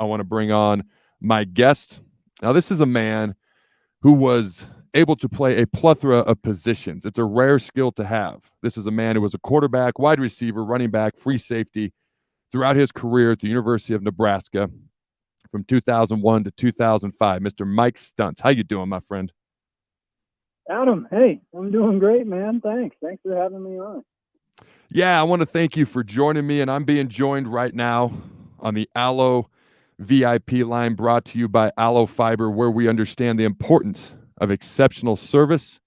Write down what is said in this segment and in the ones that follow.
I want to bring on my guest. Now, this is a man who was able to play a plethora of positions. It's a rare skill to have. This is a man who was a quarterback, wide receiver, running back, free safety throughout his career at the University of Nebraska from 2001 to 2005. Mr. Mike Stuntz. How you doing, my friend? Adam, hey, I'm doing great, man. Thanks for having me on. Yeah, I want to thank you for joining me, and I'm being joined right now on the Allo VIP line, brought to you by Allo Fiber, where we understand the importance of exceptional service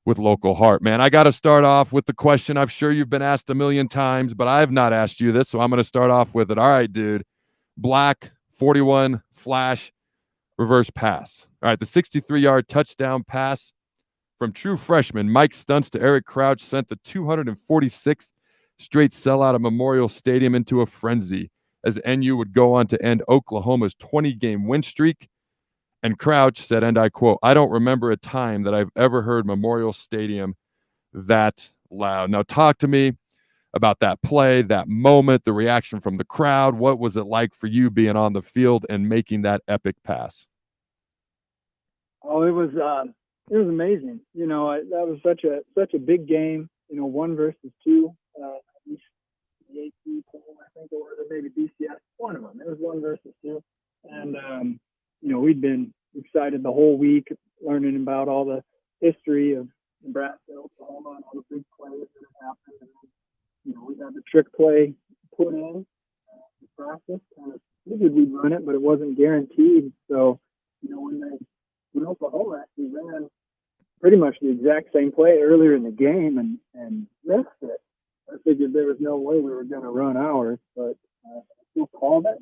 with local heart. Man, I got to start off with the question I'm sure you've been asked a million times, but I have not asked you this, so I'm going to start off with it. All right, dude. Black, 41, flash, reverse pass. All right, the 63-yard touchdown pass from true freshman Mike Stuntz to Eric Crouch sent the 246th straight sellout at Memorial Stadium into a frenzy as NU would go on to end Oklahoma's 20-game win streak. And Crouch said, and I quote, "I don't remember a time that I've ever heard Memorial Stadium that loud." Now talk to me about that play, that moment, the reaction from the crowd. What was it like for you being on the field and making that epic pass? Oh, it was amazing. You know, that was such a big game. You know, 1 versus 2. At least the AP poll, I think, or maybe BCS, one of them. It was 1 versus 2, and you know, we'd been excited the whole week, learning about all the history of Nebraska, Oklahoma, and all the big plays that have happened. And you know, we had the trick play put in practice. Kind of figured we'd run it, but it wasn't guaranteed. So, you know, when Oklahoma actually ran pretty much the exact same play earlier in the game and missed it, I figured there was no way we were going to run ours, but I still called it.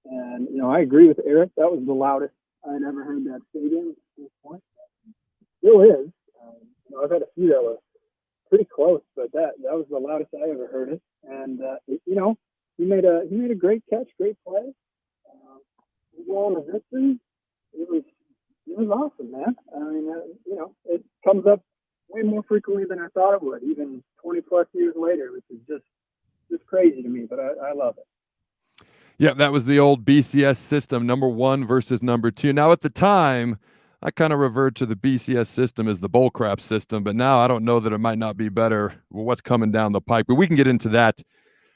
And, you know, I agree with Eric. That was the loudest I'd ever heard that stadium at this point. Still is. You know, I've had a few that were pretty close, but that was the loudest I ever heard it. And, you know, he made a great catch, great play. We go on to victory. It was awesome, man. I mean, you know, it comes up way more frequently than I thought it would, even 20 plus years later, which is just crazy to me, but I love it. Yeah, that was the old BCS system, number 1 versus number 2. Now, at the time, I kind of referred to the BCS system as the bullcrap system, but now I don't know that it might not be better what's coming down the pike. But we can get into that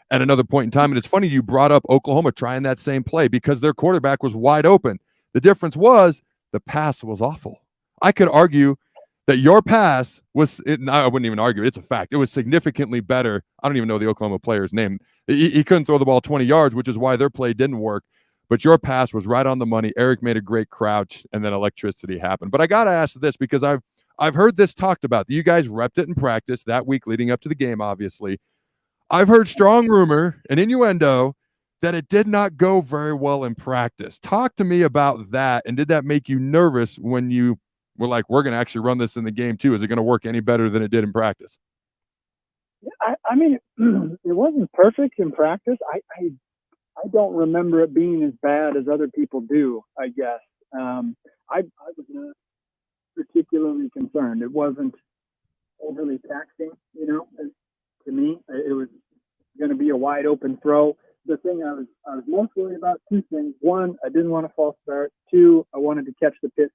at another point in time. And it's funny you brought up Oklahoma trying that same play because their quarterback was wide open. The difference was the pass was awful. I could argue that your pass was, I wouldn't even argue, it's a fact. It was significantly better. I don't even know the Oklahoma player's name. He couldn't throw the ball 20 yards, which is why their play didn't work. But your pass was right on the money. Eric made a great crouch, and then electricity happened. But I got to ask this because I've heard this talked about. You guys repped it in practice that week leading up to the game, obviously. I've heard strong rumor and innuendo that it did not go very well in practice. Talk to me about that, and did that make you nervous when you were like, we're going to actually run this in the game too? Is it going to work any better than it did in practice? Yeah, I mean, it wasn't perfect in practice. I don't remember it being as bad as other people do, I guess. I was not particularly concerned. It wasn't overly taxing, you know. To me, it was going to be a wide open throw. The thing I was most worried about, 2 things. 1, I didn't want a false start. 2, I wanted to catch the pitch.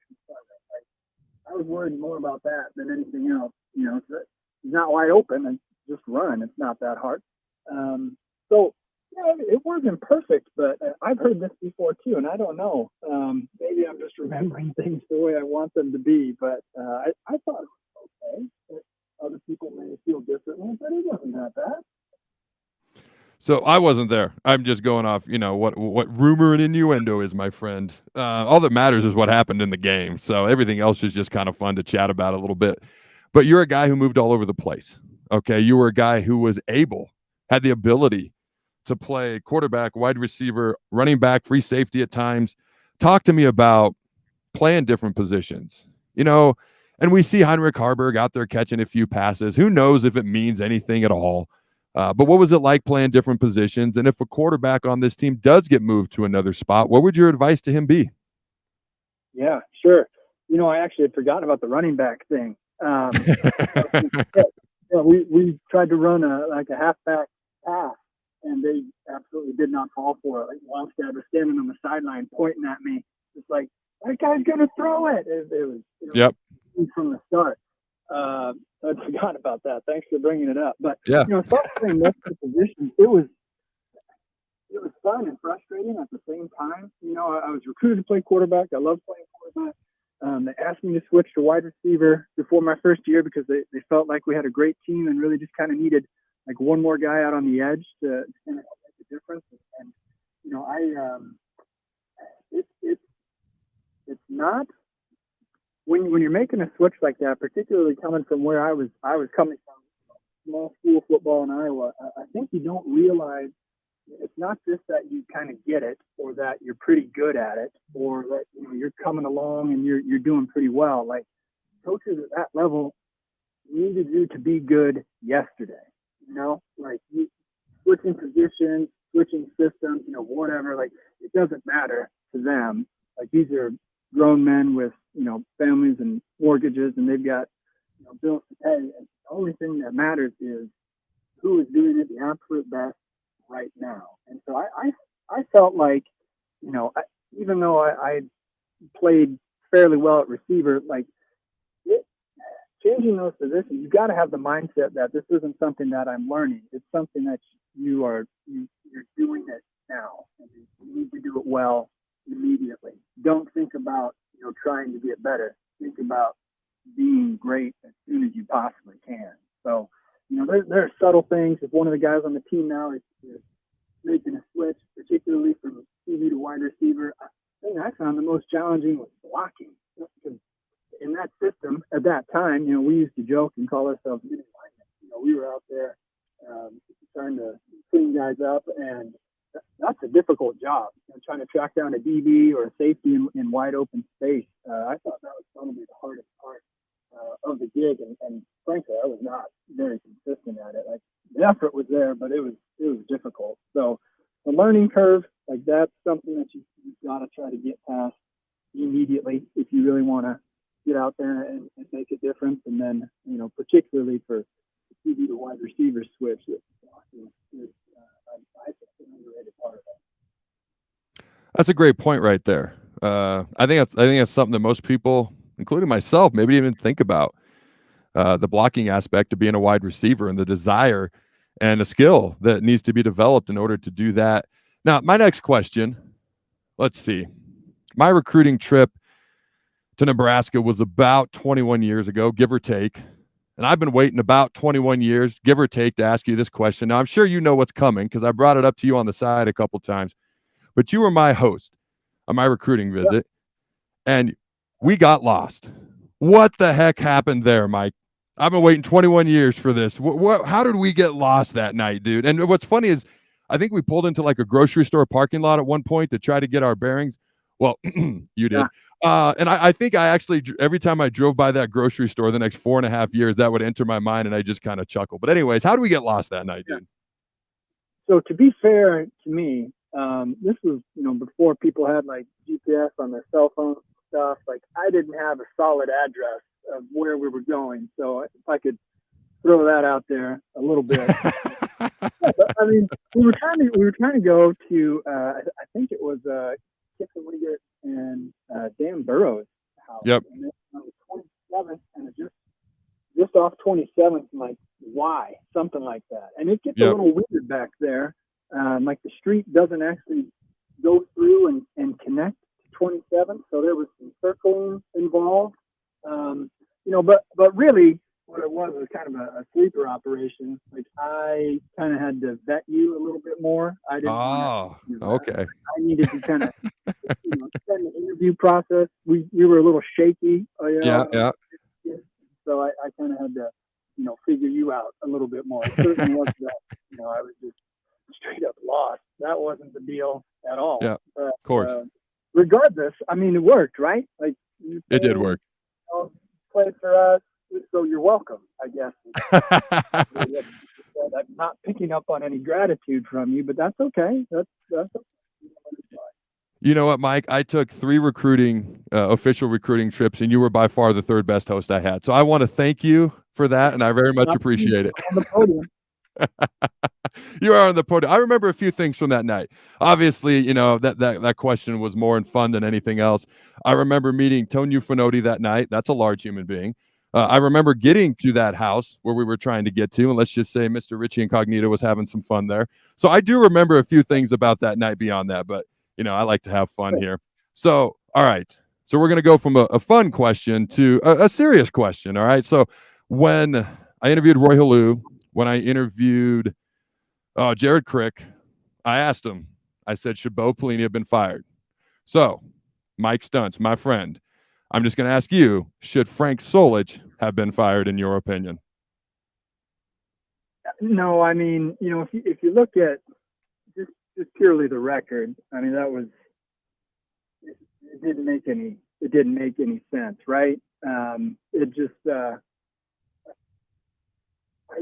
I was worried more about that than anything else. You know, it's not wide open and just run. It's not that hard. So, yeah, it wasn't perfect, but I've heard this before too, and I don't know. Maybe I'm just remembering things the way I want them to be, but I thought it was okay. Other people may feel differently, but it wasn't that bad. So I wasn't there. I'm just going off, you know, what rumor and innuendo is, my friend. All that matters is what happened in the game. So everything else is just kind of fun to chat about a little bit. But you're a guy who moved all over the place. Okay, you were a guy who was had the ability to play quarterback, wide receiver, running back, free safety at times. Talk to me about playing different positions. You know, and we see Heinrich Harburg out there catching a few passes. Who knows if it means anything at all? But what was it like playing different positions? And if a quarterback on this team does get moved to another spot, what would your advice to him be? Yeah, sure. You know, I actually had forgotten about the running back thing. Yeah, we tried to run a halfback pass and they absolutely did not fall for it. Like Wamstad was standing on the sideline pointing at me, just like, that guy's gonna throw it. It Yep. was from the start. I forgot about that. Thanks for bringing it up. But Yeah. as far as playing multiple positions, it was fun and frustrating at the same time. I was recruited to play quarterback. I love playing quarterback. They asked me to switch to wide receiver before my first year because they felt like we had a great team and really just kind of needed like one more guy out on the edge to kind of make a difference. And it's not when you're making a switch like that, particularly coming from where I was coming from, small school football in Iowa. I think you don't realize it's not just that you kind of get it or that you're pretty good at it or that you're coming along and you're doing pretty well. Like coaches at that level needed you to be good yesterday. Like you switching positions, switching systems, whatever. Like it doesn't matter to them. Like these are grown men with families and mortgages, and they've got bills to pay. And the only thing that matters is who is doing it the absolute best right now. And so I felt like, even though I played fairly well at receiver, like changing those positions, you got to have the mindset that this isn't something that I'm learning. It's something that you're doing it now. And you need to do it well immediately. Don't think about, trying to get better. Think about being great as soon as you possibly can. So, there are subtle things. If one of the guys on the team now is making a switch, particularly from TV to wide receiver, I think I found the most challenging was blocking. Because in that system at that time, we used to joke and call ourselves mini linemen. We were out there trying to clean guys up, and that's a difficult job. Trying to track down a DB or a safety in wide open space. I thought that was probably the hardest part of the gig, and frankly, I was not very consistent at it. Like the effort was there, but it was difficult. So the learning curve, like that's something that you've got to try to get past immediately if you really want to get out there and make a difference. And then, particularly for the QB to wide receiver switch, I think an underrated part of that. That's a great point right there. I think that's something that most people, including myself, maybe even think about. The blocking aspect of being a wide receiver and the desire and a skill that needs to be developed in order to do that. Now, my next question, let's see. My recruiting trip to Nebraska was about 21 years ago, give or take. And I've been waiting about 21 years, give or take, to ask you this question. Now, I'm sure you know what's coming because I brought it up to you on the side a couple times. But you were my host on my recruiting visit, and we got lost. What the heck happened there, Mike? I've been waiting 21 years for this. How did we get lost that night, dude? And what's funny is I think we pulled into like a grocery store parking lot at one point to try to get our bearings. Well, you did. And I think I actually, every time I drove by that grocery store the next 4.5 years, that would enter my mind, and I just kind of chuckle. But anyways, how did we get lost that night, dude? So to be fair to me, this was, before people had like GPS on their cell phone stuff. Like I didn't have a solid address of where we were going. So if I could throw that out there a little bit. But, I mean, we were trying to go to, I think it was Kip and Wiggett and Dan Burrow's house. Yep. And it was on the 27th, and it just off 27th, like why? Something like that. And it gets a little weird back there. Like the street doesn't actually go through and connect to 27th, so there was some circling involved. But really what it was kind of a sleeper operation. Like I kind of had to vet you a little bit more. I didn't. Okay. I needed to kind of spend the interview process. We were a little shaky. Yeah. So I kind of had to, figure you out a little bit more. It certainly wasn't that, I was just straight up lost. That wasn't the deal at all. Yeah, of course. Regardless, I mean, it worked, right? Like it did work. Played for us, so you're welcome, I guess. I'm not picking up on any gratitude from you, but that's okay. That's okay. You know what, Mike? I took 3 official recruiting trips, and you were by far the 3rd best host I had. So I want to thank you for that, and I very much appreciate it. On the podium. You are on the podium. I remember a few things from that night. Obviously, that question was more in fun than anything else. I remember meeting Tony Ufinotti that night. That's a large human being. I remember getting to that house where we were trying to get to, and let's just say Mr. Richie Incognito was having some fun there. So I do remember a few things about that night beyond that, but I like to have fun here. So, all right. So we're going to go from a fun question to a serious question. All right. So when I interviewed Roy Halou, when I interviewed Jared Crick, I asked him, I said, should Bo Pelini have been fired? So, Mike Stuntz, my friend, I'm just going to ask you, should Frank Solich have been fired in your opinion? No, I mean, if you look at just purely the record, I mean, it didn't make any sense, right? It just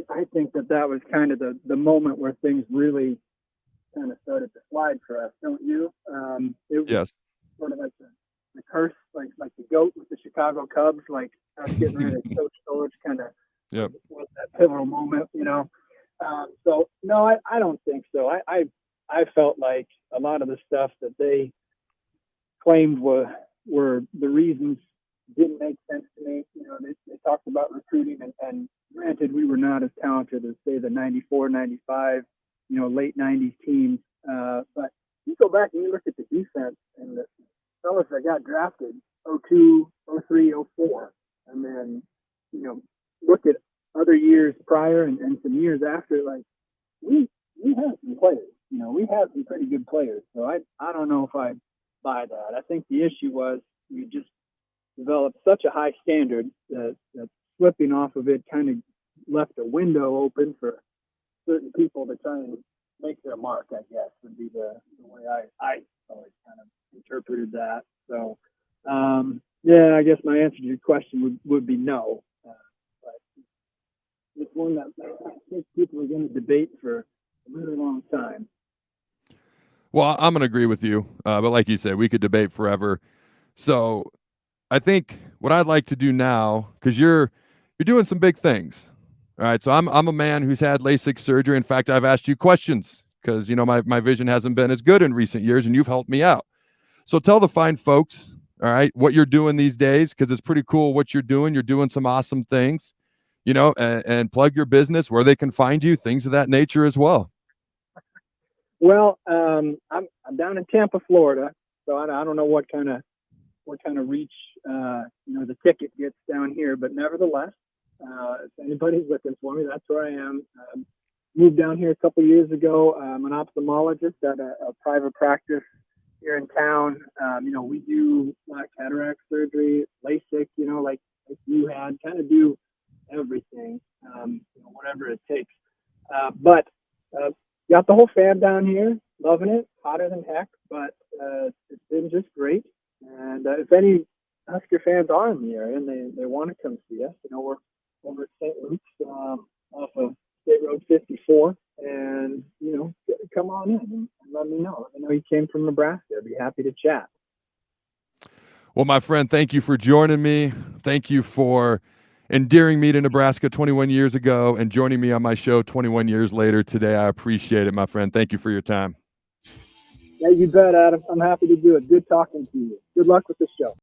I think that was kind of the moment where things really kind of started to slide for us, don't you? It was Yes. sort of like the curse, like the goat with the Chicago Cubs, like us getting rid of Coach Solich kind of was that pivotal moment, So no, I don't think so. I felt like a lot of the stuff that they claimed were the reasons didn't make sense to me. They talked about recruiting, and granted, we were not as talented as, say, the 94, 95, late 90s teams. But you go back and you look at the defense and the fellas that got drafted 02, 03, 04, and then, look at other years prior and some years after, like, we have some players. We have some pretty good players. So I don't know if I buy that. I think the issue was we just developed such a high standard that slipping off of it kind of left a window open for certain people to try and make their mark, I guess, would be the way I always kind of interpreted that. So, I guess my answer to your question would be no. But it's one that I think people are going to debate for a really long time. Well, I'm going to agree with you. But like you said, we could debate forever. So I think what I'd like to do now, because you're doing some big things. All right. So I'm a man who's had LASIK surgery. In fact, I've asked you questions because, my vision hasn't been as good in recent years, and you've helped me out. So tell the fine folks, all right, what you're doing these days, because it's pretty cool what you're doing. You're doing some awesome things, and plug your business, where they can find you, things of that nature as well. Well, I'm down in Tampa, Florida, so I don't know what kind of reach the ticket gets down here, but nevertheless, if anybody's looking for me, that's where I am. Moved down here a couple years ago. I'm an ophthalmologist at a private practice here in town. We do cataract surgery, LASIK, like you had, kind of do everything, whatever it takes. But got the whole fam down here, loving it, hotter than heck, but it's been just great. And if any Husker fans are in the area and they want to come see us, we're over at St. Luke's off of State Road 54, and come on in and let me know. I know you came from Nebraska. I'd be happy to chat. Well, my friend, thank you for joining me. Thank you for endearing me to Nebraska 21 years ago and joining me on my show 21 years later today. I appreciate it, my friend. Thank you for your time. Yeah, you bet, Adam. I'm happy to do it. Good talking to you. Good luck with the show.